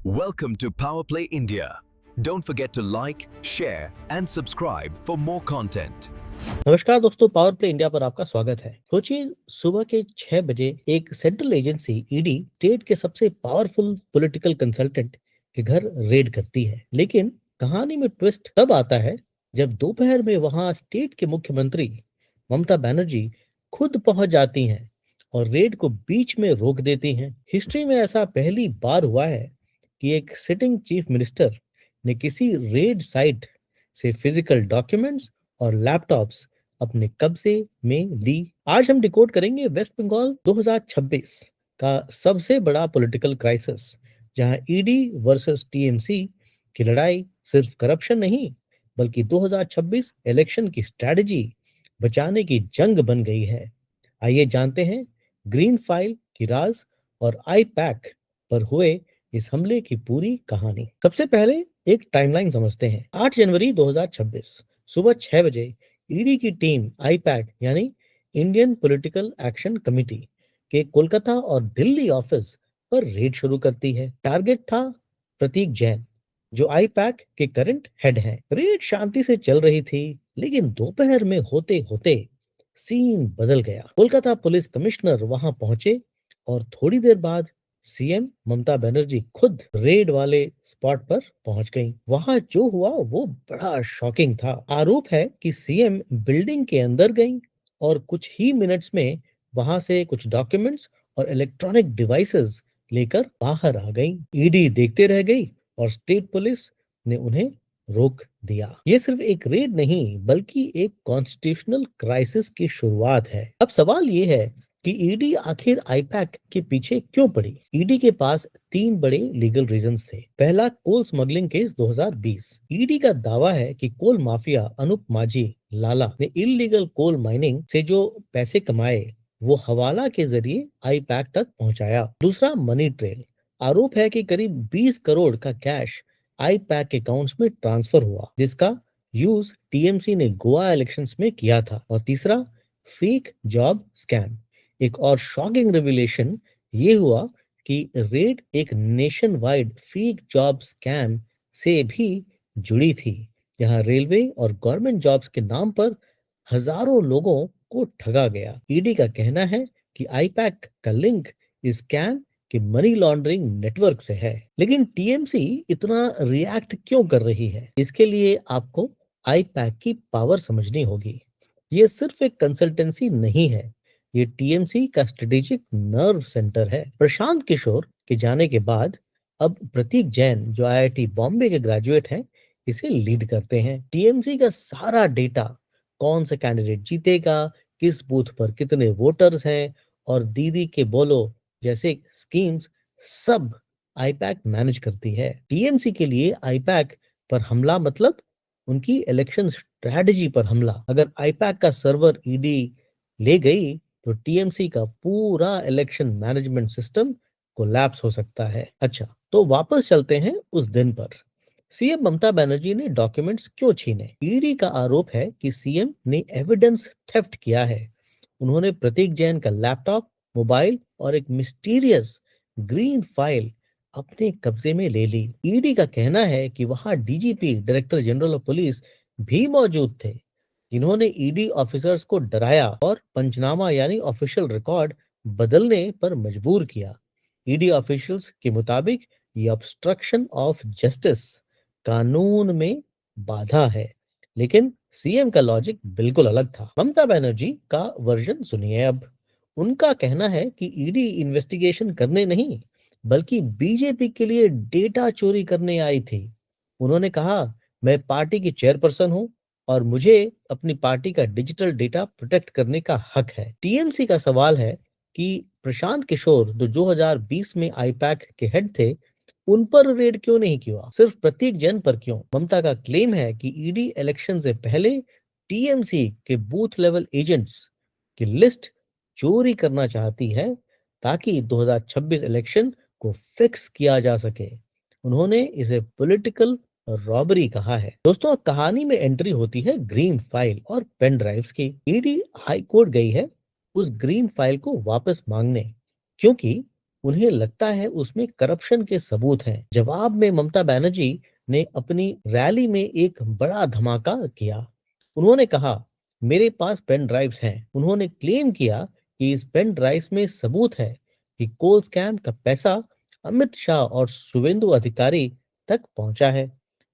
Welcome to Power Play India. Don't forget to like, share and subscribe for more content. नमस्कार दोस्तों, power play India पर आपका स्वागत है। सोचिए, सुबह के 6 बजे एक सेंट्रल एजेंसी ईडी स्टेट के सबसे पावरफुल पॉलिटिकल कंसल्टेंट के घर रेड करती है। लेकिन कहानी में ट्विस्ट तब आता है जब दोपहर में वहां स्टेट के मुख्यमंत्री ममता बनर्जी खुद पहुंच जाती हैं और रेड को बीच में रोक देती हैं। हिस्ट्री में ऐसा पहली बार हुआ है कि एक सिटिंग चीफ मिनिस्टर ने किसी रेड साइट से फिजिकल डॉक्यूमेंट्स और लैपटॉप्स अपने कब्जे में ली। आज हम डिकोड करेंगे वेस्ट बंगाल 2026 का सबसे बड़ा पॉलिटिकल क्राइसिस, जहां ईडी वर्सेस टीएमसी की लड़ाई सिर्फ करप्शन नहीं बल्कि 2026 इलेक्शन की स्ट्रेटजी बचाने की जंग बन गई है। आइए जानते हैं ग्रीन फाइल की राज और आई पैक पर हुए इस हमले की पूरी कहानी। सबसे पहले एक टाइमलाइन समझते हैं। 8 जनवरी 2026 सुबह 6 बजे ईडी की टीम आईपैक यानी इंडियन पॉलिटिकल एक्शन कमेटी के कोलकाता और दिल्ली ऑफिस पर रेड शुरू करती है। टारगेट था प्रतीक जैन, जो आईपैक के करंट हेड हैं। रेड शांति से चल रही थी, लेकिन दोपहर में होते होते सीन बदल गया। कोलकाता पुलिस कमिश्नर वहां पहुंचे और थोड़ी देर बाद सीएम ममता बनर्जी खुद रेड वाले स्पॉट पर पहुंच गई। वहां जो हुआ वो बड़ा शॉकिंग था। आरोप है कि सीएम बिल्डिंग के अंदर गई और कुछ ही मिनट्स में वहां से कुछ डॉक्यूमेंट्स और इलेक्ट्रॉनिक डिवाइसेस लेकर बाहर आ गई। ईडी देखते रह गई और स्टेट पुलिस ने उन्हें रोक दिया। ये सिर्फ एक रेड नहीं बल्कि एक कॉन्स्टिट्यूशनल क्राइसिस की शुरुआत है। अब सवाल ये है कि ईडी आखिर आईपैक के पीछे क्यों पड़ी। ईडी के पास 3 बड़े लीगल रीजंस थे। पहला, कोल स्मगलिंग केस 2020। ईडी का दावा है कि कोल माफिया अनूप माझी लाला ने इलीगल कोल माइनिंग से जो पैसे कमाए वो हवाला के जरिए आईपैक तक पहुंचाया। दूसरा, मनी ट्रेल। आरोप है कि करीब 20 करोड़ का कैश आईपैक अकाउंट्स में ट्रांसफर हुआ, जिसका यूज टीएमसी ने गोवा इलेक्शंस में किया था। और तीसरा, फेक जॉब स्कैम। एक और शॉकिंग रिवीलेशन ये हुआ कि रेड एक nation wide fake job scam से भी जुड़ी थी, जहां रेलवे और गवर्नमेंट जॉब्स के नाम पर हजारों लोगों को ठगा गया। ईडी का कहना है कि आईपैक का लिंक इस स्कैम के मनी लॉन्ड्रिंग नेटवर्क से है। लेकिन टीएमसी इतना रिएक्ट क्यों कर रही है? इसके लिए आपको आईपैक की पावर समझनी होगी। ये सिर्फ एक कंसल्टेंसी नहीं है, ये टीएमसी का स्ट्रेटेजिक नर्व सेंटर है। प्रशांत किशोर के जाने के बाद अब प्रतीक जैन, जो आईआईटी बॉम्बे के ग्रेजुएट हैं, इसे लीड करते हैं। टीएमसी का सारा डेटा, कौन सा कैंडिडेट जीतेगा, किस बूथ पर कितने वोटर्स हैं और दीदी के बोलो जैसे स्कीम्स, सब आईपैक मैनेज करती है। टीएमसी के लिए आईपैक पर हमला मतलब उनकी इलेक्शन स्ट्रेटजी पर हमला। अगर आईपैक का सर्वर ईडी ले गई तो टीएमसी का पूरा इलेक्शन मैनेजमेंट सिस्टम कोलैप्स हो सकता है। अच्छा, तो वापस चलते हैं उस दिन पर। सीएम ममता बनर्जी ने डॉक्यूमेंट्स क्यों छीने? ईडी का आरोप है कि सीएम ने एविडेंस थेफ्ट किया है। उन्होंने प्रतीक जैन का लैपटॉप, मोबाइल और एक मिस्टीरियस ग्रीन फाइल अपने कब्जे में ले ली। ईडी का कहना है कि वहां DGP, director general of police भी मौजूद थे, जिन्होंने ईडी ऑफिसर्स को डराया और पंचनामा यानी ऑफिशियल रिकॉर्ड बदलने पर मजबूर किया। ईडी ऑफिशियल्स के मुताबिक ये ऑब्स्ट्रक्शन ऑफ जस्टिस कानून में बाधा है, लेकिन सीएम का लॉजिक बिल्कुल अलग था। ममता बनर्जी का वर्जन सुनिए अब। उनका कहना है कि ईडी इन्वेस्टिगेशन करने नहीं बल्कि बीजेपी के लिए डेटा चोरी करने आई थी। उन्होंने कहा, मैं पार्टी की चेयरपर्सन हूं और मुझे अपनी पार्टी का डिजिटल डेटा प्रोटेक्ट करने का हक है। टीएमसी का सवाल है कि प्रशांत किशोर, जो 2020 में आईपैक के हेड थे, उन पर रेड क्यों नहीं किया, सिर्फ प्रतीक जैन पर क्यों? ममता का क्लेम है कि ईडी इलेक्शन से पहले टीएमसी के बूथ लेवल एजेंट्स की लिस्ट चोरी करना चाहती है ताकि 2026 इलेक्शन को फिक्स किया जा सके। उन्होंने इसे पॉलिटिकल रॉबरी कहा है। दोस्तों, कहानी में एंट्री होती है ग्रीन फाइल और पेन ड्राइव्स की। ईडी हाई कोर्ट गई है उस ग्रीन फाइल को वापस मांगने, क्योंकि उन्हें लगता है उसमें करप्शन के सबूत हैं। जवाब में ममता बनर्जी ने अपनी रैली में एक बड़ा धमाका किया। उन्होंने कहा, मेरे पास पेन ड्राइव्स हैं। उन्होंने क्लेम किया कि इस पेन ड्राइव्स में सबूत है कि कोल स्कैम का पैसा अमित शाह और शुवेंदु अधिकारी तक पहुंचा है।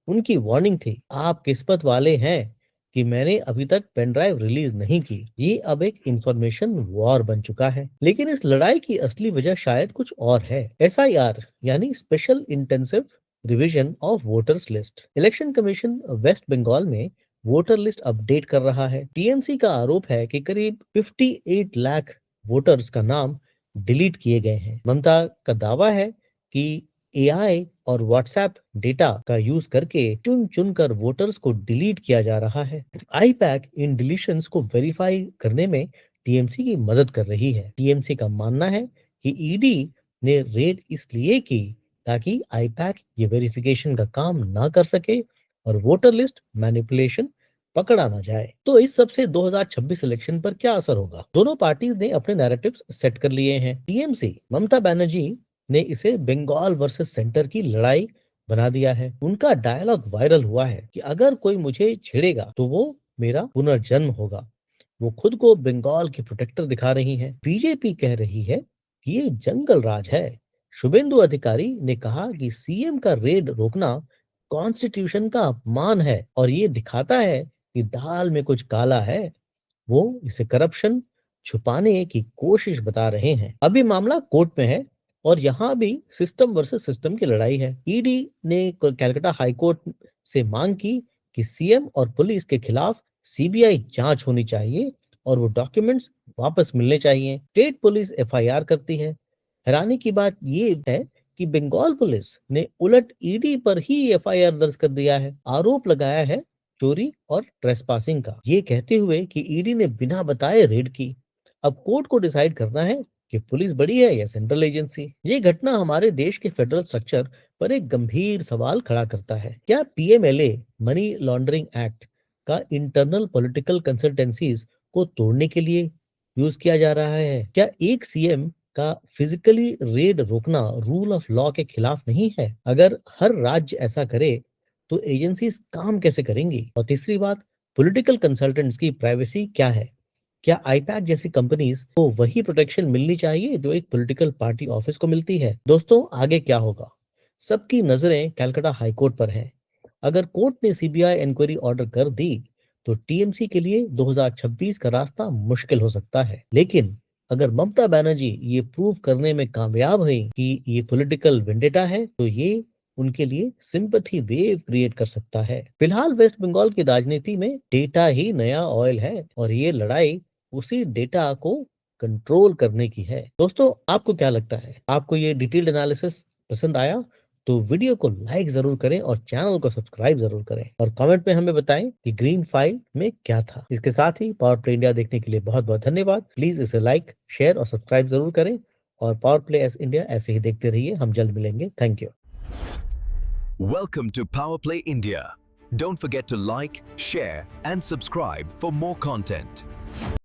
उनकी वार्निंग थी, आप किस्मत वाले हैं कि मैंने अभी तक पेन ड्राइव रिलीज नहीं की। ये अब एक इंफॉर्मेशन वॉर बन चुका है। लेकिन इस लड़ाई की असली वजह शायद कुछ और है। एसआईआर यानी special intensive revision of voters list. Election commission West Bengal में वोटर लिस्ट अपडेट कर रहा है। टीएमसी का आरोप है कि करीब 58 लाख वोटर्स का नाम डिलीट किए गए हैं। ममता का दावा है कि एआई और व्हाट्सएप डेटा का यूज करके चुन चुन कर वोटर्स को डिलीट किया जा रहा है। आईपैक इन डिलीशंस को वेरीफाई करने में टीएमसी की मदद कर रही है। टीएमसी का मानना है कि ईडी ने रेड इसलिए की ताकि आईपैक ये वेरिफिकेशन का काम ना कर सके और वोटर लिस्ट मैनिपुलेशन पकड़ा ना जाए। तो इस सब से 2026 इलेक्शन पर क्या असर होगा? दोनों पार्टीज ने अपने नैरेटिव्स सेट कर लिए हैं। टीएमसी ममता बनर्जी ने इसे बंगाल वर्सेस सेंटर की लड़ाई बना दिया है। उनका डायलॉग वायरल हुआ है कि अगर कोई मुझे छेड़ेगा तो वो मेरा पुनर्जन्म होगा। वो खुद को बंगाल की प्रोटेक्टर दिखा रही हैं। बीजेपी कह रही है कि ये जंगल राज है। शुभेंदु अधिकारी ने कहा कि सीएम का रेड रोकना कॉन्स्टिट्यूशन का अपमान है और ये दिखाता है कि दाल में कुछ काला है। वो इसे करप्शन छुपाने की कोशिश बता रहे हैं। अभी मामला कोर्ट में है और यहाँ भी सिस्टम वर्सेस सिस्टम की लड़ाई है। ईडी ने कलकत्ता हाई कोर्ट से मांग की कि सीएम और पुलिस के खिलाफ सीबीआई जांच होनी चाहिए और वो डॉक्यूमेंट्स वापस मिलने चाहिए। स्टेट पुलिस एफआईआर करती है। हैरानी की बात ये है कि बंगाल पुलिस ने उलट ईडी पर ही एफआईआर दर्ज कर दिया है। आरोप लगाया है चोरी और ट्रेसपासिंग का, ये कहते हुए कि ईडी ने बिना बताए रेड की। अब कोर्ट को डिसाइड करना है कि पुलिस बड़ी है या सेंट्रल एजेंसी। ये घटना हमारे देश के फेडरल स्ट्रक्चर पर एक गंभीर सवाल खड़ा करता है। क्या पीएमएलए मनी लॉन्ड्रिंग एक्ट का इंटरनल पॉलिटिकल कंसल्टेंसीज को तोड़ने के लिए यूज किया जा रहा है? क्या एक सीएम का फिजिकली रेड रोकना रूल ऑफ लॉ के खिलाफ नहीं है? अगर हर राज्य ऐसा करे तो एजेंसीज काम कैसे करेंगी? और तीसरी बात, पॉलिटिकल कंसल्टेंट्स की प्राइवेसी क्या है? क्या आईपैक जैसी कंपनीज को वही प्रोटेक्शन मिलनी चाहिए जो एक पॉलिटिकल पार्टी ऑफिस को मिलती है? दोस्तों, आगे क्या होगा? सबकी नजरें कलकत्ता हाई कोर्ट पर हैं। अगर कोर्ट ने सीबीआई इंक्वायरी ऑर्डर कर दी तो टीएमसी के लिए 2026 का रास्ता मुश्किल हो सकता है। लेकिन अगर ममता बनर्जी ये प्रूव करने में कामयाब हुई कि ये पॉलिटिकल वेंडेटा है तो ये उनके लिए सिंपैथी वेव क्रिएट कर सकता है। फिलहाल वेस्ट बंगाल की राजनीति में डेटा ही नया ऑयल है और ये लड़ाई उसी डेटा को कंट्रोल करने की है। दोस्तों, आपको क्या लगता है? आपको ये डिटेल्ड एनालिसिस पसंद आया तो वीडियो को लाइक जरूर करें और चैनल को सब्सक्राइब जरूर करें और कमेंट में हमें बताएं कि ग्रीन फाइल में क्या था। इसके साथ ही पावर प्ले इंडिया देखने के लिए बहुत बहुत धन्यवाद। प्लीज इसे लाइक, शेयर और सब्सक्राइब जरूर करें और पावर प्ले एस इंडिया ऐसे ही देखते रहिए। हम जल्द मिलेंगे। Thank you. Welcome to Power Play India. Don't forget to like, share, and subscribe for more content.